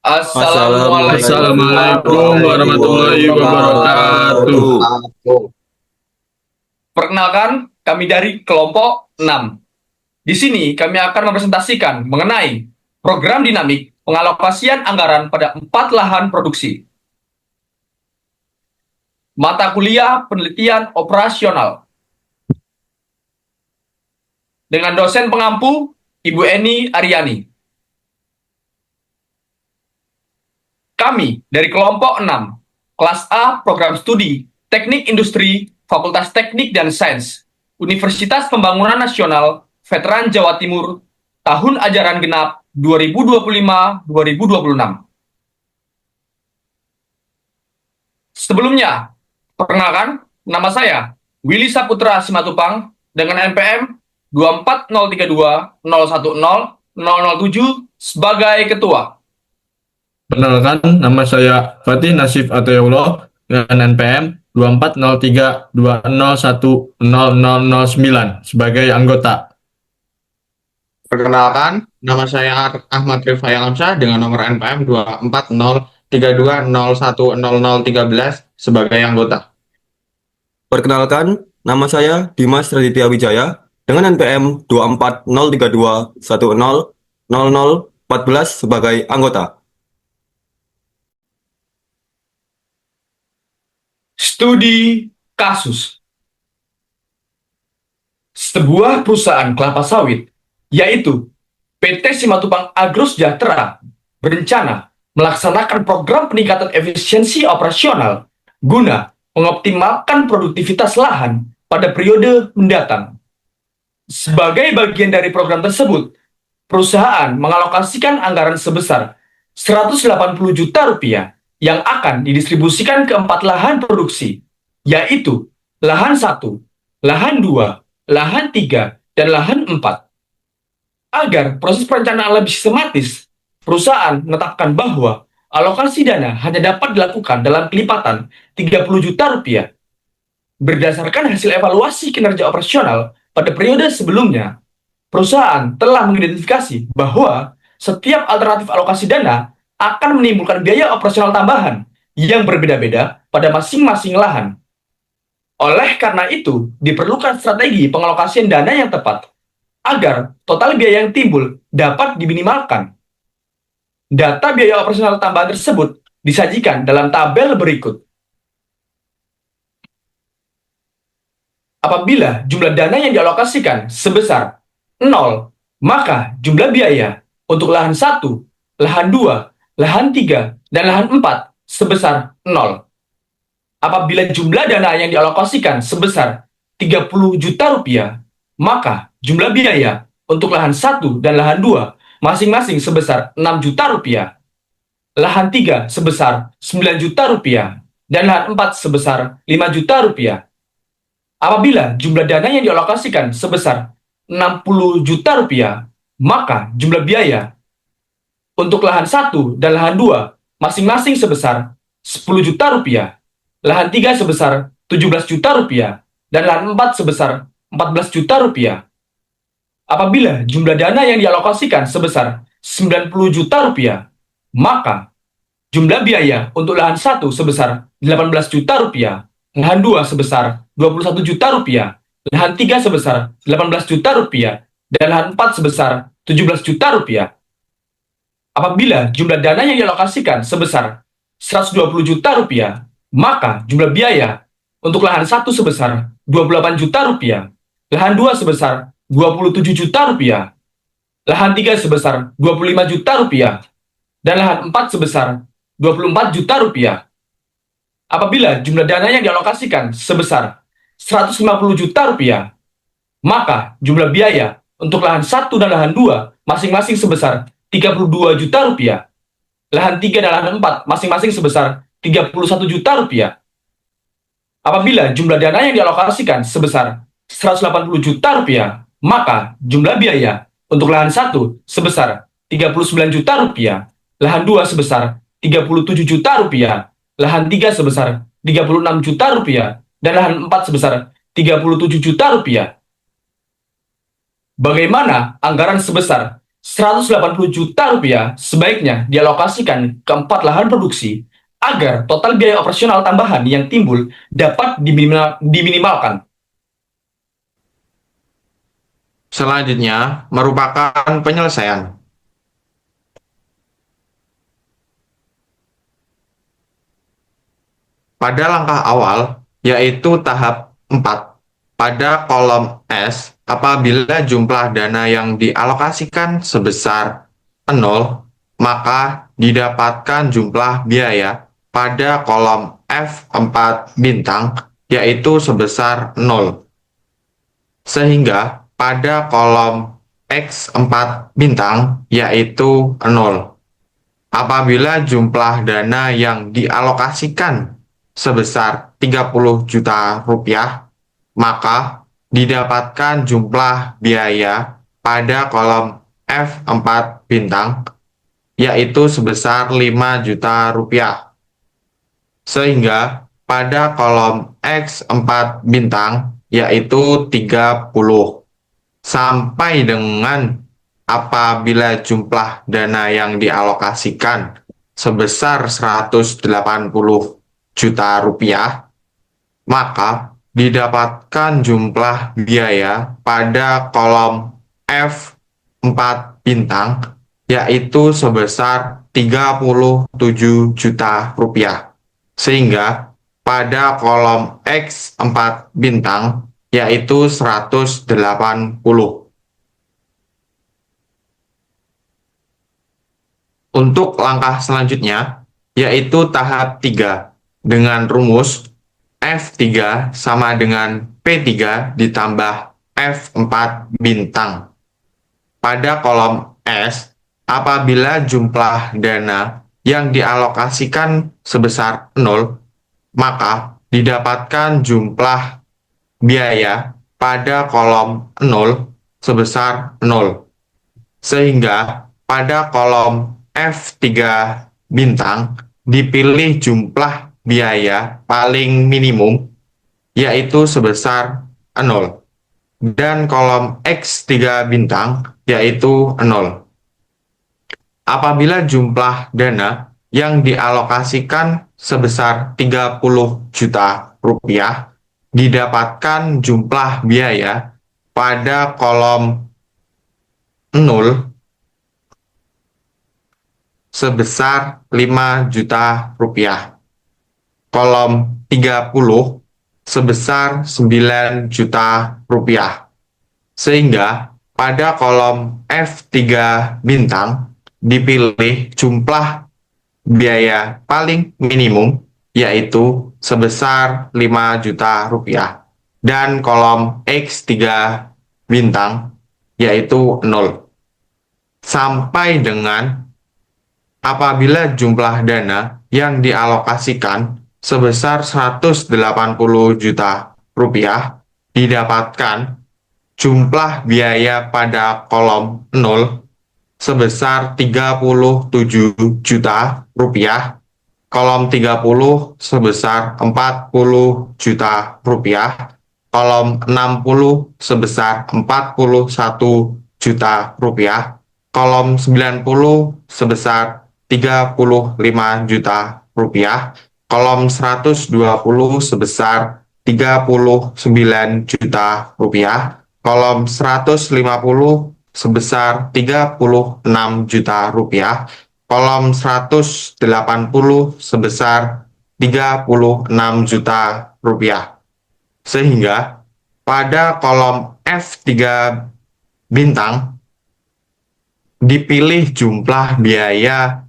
Assalamualaikum Assalamualaikum warahmatullahi warahmatullahi wabarakatuh. wabarakatuh. Perkenalkan, kami dari kelompok 6. Di sini kami akan mempresentasikan mengenai program dinamik pengalokasian anggaran pada 4 lahan produksi. Mata kuliah penelitian operasional. Dengan dosen pengampu, Ibu Eni Aryani. Kami dari kelompok 6, kelas A program studi Teknik Industri, Fakultas Teknik dan Sains, Universitas Pembangunan Nasional, Veteran Jawa Timur, tahun ajaran genap 2025-2026. Sebelumnya, perkenalkan, nama saya Willy Saputra Simatupang dengan NPM 24032010007 sebagai ketua. Perkenalkan, nama saya Fatih Nasif Atayullah dengan NPM 240320101009 sebagai anggota. Perkenalkan, nama saya Ahmad Rifai Alamsyah dengan nomor NPM 24032010013 sebagai anggota. Perkenalkan, nama saya Dimas Raditya Wijaya dengan NPM 24032100014 sebagai anggota. Studi kasus. Sebuah perusahaan kelapa sawit, yaitu PT Simatupang Agro Sejahtera, berencana melaksanakan program peningkatan efisiensi operasional guna mengoptimalkan produktivitas lahan pada periode mendatang. Sebagai bagian dari program tersebut, perusahaan mengalokasikan anggaran sebesar 180 juta rupiah yang akan didistribusikan ke 4 lahan produksi, yaitu lahan 1, lahan 2, lahan 3, dan lahan 4. Agar proses perencanaan lebih sistematis, perusahaan menetapkan bahwa alokasi dana hanya dapat dilakukan dalam kelipatan 30 juta rupiah. Berdasarkan hasil evaluasi kinerja operasional pada periode sebelumnya, perusahaan telah mengidentifikasi bahwa setiap alternatif alokasi dana akan menimbulkan biaya operasional tambahan yang berbeda-beda pada masing-masing lahan. Oleh karena itu, diperlukan strategi pengalokasian dana yang tepat agar total biaya yang timbul dapat diminimalkan. Data biaya operasional tambahan tersebut disajikan dalam tabel berikut. Apabila jumlah dana yang dialokasikan sebesar 0, maka jumlah biaya untuk lahan 1, lahan 2, lahan 3, dan lahan 4 sebesar 0. Apabila jumlah dana yang dialokasikan sebesar 30 juta rupiah, maka jumlah biaya untuk lahan 1 dan lahan 2 masing-masing sebesar 6 juta rupiah, lahan 3 sebesar 9 juta rupiah, dan lahan 4 sebesar 5 juta rupiah. Apabila jumlah dana yang dialokasikan sebesar 60 juta rupiah, maka jumlah biaya untuk lahan 1 dan lahan 2 masing-masing sebesar 10 juta rupiah, lahan 3 sebesar 17 juta rupiah, dan lahan 4 sebesar 14 juta rupiah. Apabila jumlah dana yang dialokasikan sebesar 90 juta rupiah, maka jumlah biaya untuk lahan 1 sebesar 18 juta rupiah, lahan 2 sebesar 21 juta rupiah, lahan 3 sebesar 18 juta rupiah, dan lahan 4 sebesar 17 juta rupiah. Apabila jumlah dana yang dialokasikan sebesar 120 juta rupiah, maka jumlah biaya untuk lahan 1 sebesar 28 juta rupiah, lahan 2 sebesar 27 juta rupiah, lahan 3 sebesar 25 juta rupiah, dan lahan 4 sebesar 24 juta rupiah. Apabila jumlah dana yang dialokasikan sebesar 150 juta rupiah, maka jumlah biaya untuk lahan 1 dan lahan 2 masing-masing sebesar 32 juta rupiah, lahan 3 dan lahan 4 masing-masing sebesar 31 juta rupiah. Apabila jumlah dana yang dialokasikan sebesar 180 juta rupiah, maka jumlah biaya untuk lahan 1 sebesar 39 juta rupiah, lahan 2 sebesar 37 juta rupiah, lahan 3 sebesar 36 juta rupiah, dan lahan 4 sebesar 37 juta rupiah. Bagaimana anggaran sebesar 180 juta rupiah sebaiknya dialokasikan ke 4 lahan produksi agar total biaya operasional tambahan yang timbul dapat diminimalkan. Selanjutnya merupakan penyelesaian. Pada langkah awal, yaitu tahap 4, pada kolom S, apabila jumlah dana yang dialokasikan sebesar 0, maka didapatkan jumlah biaya pada kolom F4 bintang, yaitu sebesar 0. Sehingga pada kolom X4 bintang, yaitu 0. Apabila jumlah dana yang dialokasikan sebesar 30 juta rupiah, maka didapatkan jumlah biaya pada kolom F4 bintang, yaitu sebesar 5 juta rupiah. Sehingga pada kolom X4 bintang, yaitu 30. Sampai dengan apabila jumlah dana yang dialokasikan sebesar 180 juta rupiah, maka didapatkan jumlah biaya pada kolom F4 bintang, yaitu sebesar 37 juta rupiah. Sehingga pada kolom X4 bintang, yaitu 180. Untuk langkah selanjutnya, yaitu tahap 3, dengan rumus F3 sama dengan P3 ditambah F4 bintang. Pada kolom S, apabila jumlah dana yang dialokasikan sebesar 0, maka didapatkan jumlah biaya pada kolom 0 sebesar 0. Sehingga pada kolom F3 bintang dipilih jumlah biaya paling minimum, yaitu sebesar 0. Dan kolom X3 bintang, yaitu 0. Apabila jumlah dana yang dialokasikan sebesar 30 juta rupiah, didapatkan jumlah biaya pada kolom 0 sebesar 5 juta rupiah. Kolom 30 sebesar 9 juta rupiah. Sehingga pada kolom F3 bintang dipilih jumlah biaya paling minimum, yaitu sebesar 5 juta rupiah. Dan kolom X3 bintang, yaitu 0. Sampai dengan apabila jumlah dana yang dialokasikan sebesar 180 juta rupiah, didapatkan jumlah biaya pada kolom 0 sebesar 37 juta rupiah, kolom 30 sebesar 40 juta rupiah, kolom 60 sebesar 41 juta rupiah, kolom 90 sebesar 35 juta rupiah, kolom 120 sebesar 39 juta rupiah, kolom 150 sebesar 36 juta rupiah, kolom 180 sebesar 36 juta rupiah. Sehingga pada kolom F3 bintang dipilih jumlah biaya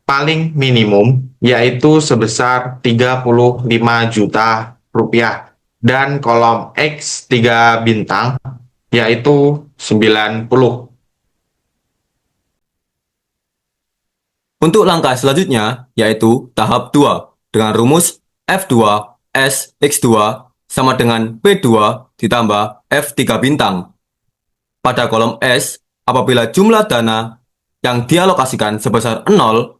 paling minimum, yaitu sebesar 35 juta rupiah. Dan kolom X3 bintang, yaitu 90. Untuk langkah selanjutnya, yaitu tahap 2, dengan rumus F2 S X2 sama dengan P2 ditambah F3 bintang. Pada kolom S, apabila jumlah dana yang dialokasikan sebesar 0,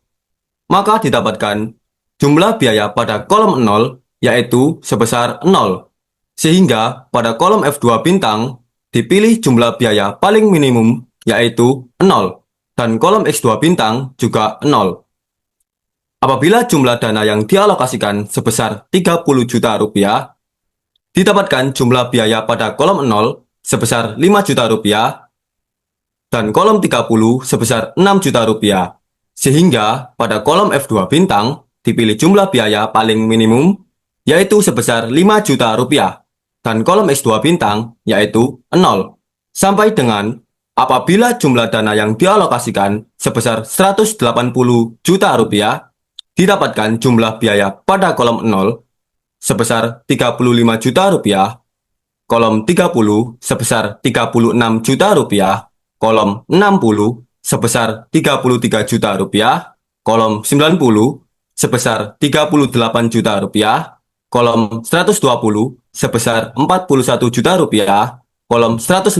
maka didapatkan jumlah biaya pada kolom 0, yaitu sebesar 0. Sehingga pada kolom F2 bintang, dipilih jumlah biaya paling minimum, yaitu 0, dan kolom X2 bintang juga 0. Apabila jumlah dana yang dialokasikan sebesar 30 juta rupiah, didapatkan jumlah biaya pada kolom 0 sebesar 5 juta rupiah, dan kolom 30 sebesar 6 juta rupiah. Sehingga pada kolom F2 bintang dipilih jumlah biaya paling minimum, yaitu sebesar 5 juta rupiah, dan kolom X2 bintang yaitu 0. Sampai dengan apabila jumlah dana yang dialokasikan sebesar 180 juta rupiah, didapatkan jumlah biaya pada kolom 0 sebesar 35 juta rupiah, kolom 30 sebesar 36 juta rupiah, kolom 60 sebesar 33 juta rupiah, kolom 90 sebesar 38 juta rupiah, kolom 120 sebesar 41 juta rupiah, kolom 150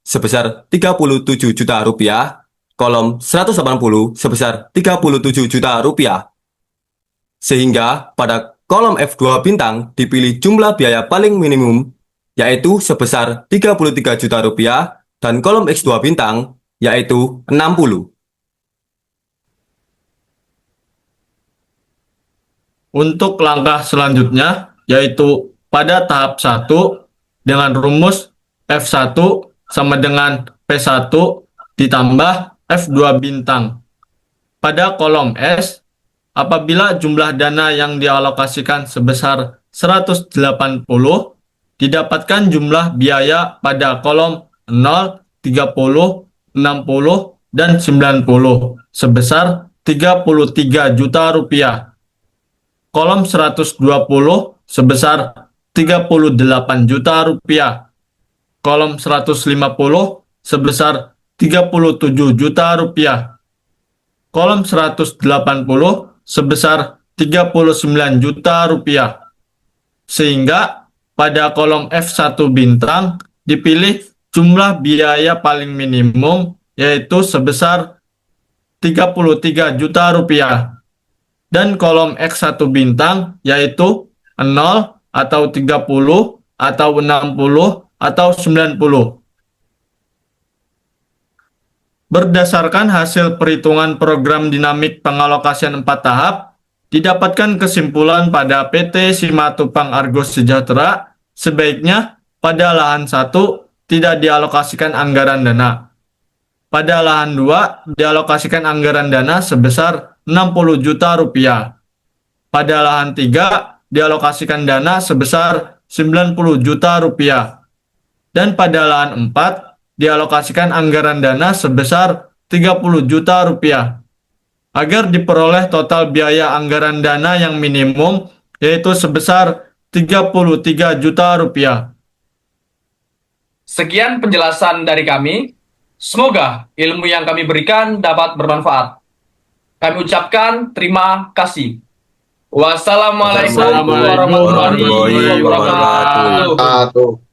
sebesar 37 juta rupiah, kolom 180 sebesar 37 juta rupiah. Sehingga pada kolom F2 bintang dipilih jumlah biaya paling minimum, yaitu sebesar 33 juta rupiah, dan kolom X2 bintang yaitu 60. Untuk langkah selanjutnya, yaitu pada tahap 1 dengan rumus F1 sama dengan P1 ditambah F2 bintang. Pada kolom S, apabila jumlah dana yang dialokasikan sebesar 180, didapatkan jumlah biaya pada kolom 0, 30, 60, dan 90 sebesar 33 juta rupiah. Kolom 120 sebesar 38 juta rupiah. Kolom 150 sebesar 37 juta rupiah. Kolom 180 sebesar 39 juta rupiah. Sehingga pada kolom F1 bintang dipilih jumlah biaya paling minimum, yaitu sebesar 33 juta rupiah. Dan kolom X1 bintang yaitu 0 atau 30 atau 60 atau 90. Berdasarkan hasil perhitungan program dinamik pengalokasian 4 tahap, didapatkan kesimpulan pada PT Simatupang Argos Sejahtera sebaiknya pada lahan 1 tidak dialokasikan anggaran dana. Pada lahan 2 dialokasikan anggaran dana sebesar 60 juta rupiah. Pada lahan 3 dialokasikan dana sebesar 90 juta rupiah. Dan pada lahan 4 dialokasikan anggaran dana sebesar 30 juta rupiah. Agar diperoleh total biaya anggaran dana yang minimum, yaitu sebesar 33 juta rupiah. Sekian penjelasan dari kami. Semoga ilmu yang kami berikan dapat bermanfaat. Kami ucapkan terima kasih. Wassalamualaikum warahmatullahi wabarakatuh. Satu.